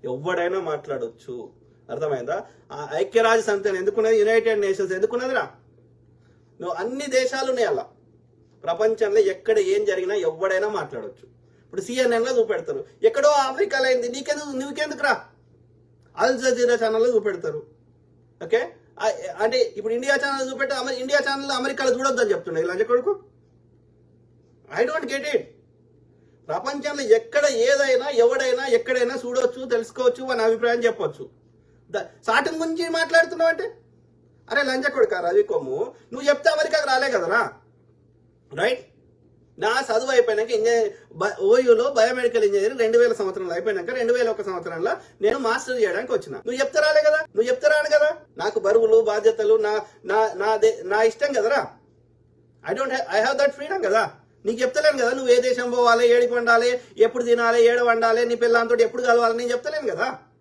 ఎవడైనా మాట్లాడొచ్చు. అర్థమైందా? ఆ ఐక్యరాజ్య సమితి ఎందుకున్నది, యునైటెడ్ నేషన్స్ ఎందుకున్నదిరా? నువ్వు అన్ని దేశాలు ఉన్నాయి అలా. ప్రపంచంలో ఎక్కడ ఏం జరిగినా ఎవడైనా మాట్లాడొచ్చు. ఇప్పుడు CNN లో చూపెడతారు, ఎక్కడో ఆఫ్రికాలో అయింది, నీకెందుకురా? అల్ జజీరా ఛానల్లో చూపెడతారు. ఓకే, అంటే ఇప్పుడు ఇండియా ఛానల్ చూపెట్టి ఇండియా ఛానల్ అమెరికాలో చూడొద్దని చెప్తున్నాయి ఇలా కొడుకు. I don't get it. ప్రపంచంలో ఎక్కడ ఏదైనా ఎవడైనా ఎక్కడైనా చూడవచ్చు, తెలుసుకోవచ్చు, మన అభిప్రాయం చెప్పొచ్చు. సాటిన్ గురించి మాట్లాడుతున్నావు అంటే, అరే లంచ కొడుక రవి కొమ్ము, నువ్వు చెప్తే అమెరికాకు రాలే కదరా, రైట్? నా చదువు అయిపోయినాక ఓయూలో బయోమెడికల్ ఇంజనీరింగ్ 2000 సంవత్సరంలో అయిపోయినాక 2001 సంవత్సరంలో నేను మాస్టర్ చేయడానికి వచ్చిన. నువ్వు చెప్తే రాలే కదా, నువ్వు చెప్తే రాను కదా. నాకు బరువులు బాధ్యతలు నా ఇష్టం కదరా. ఐ హ్యావ్ దట్ ఫ్రీడమ్ కదా. నీకు చెప్తలేను కదా నువ్వు ఏ దేశం పోవాలి, ఏడి పండాలి, ఎప్పుడు తినాలి, ఏడ వండాలి, నీ పిల్లలతో ఎప్పుడు కలవాలి, నేను చెప్తలేను కదా.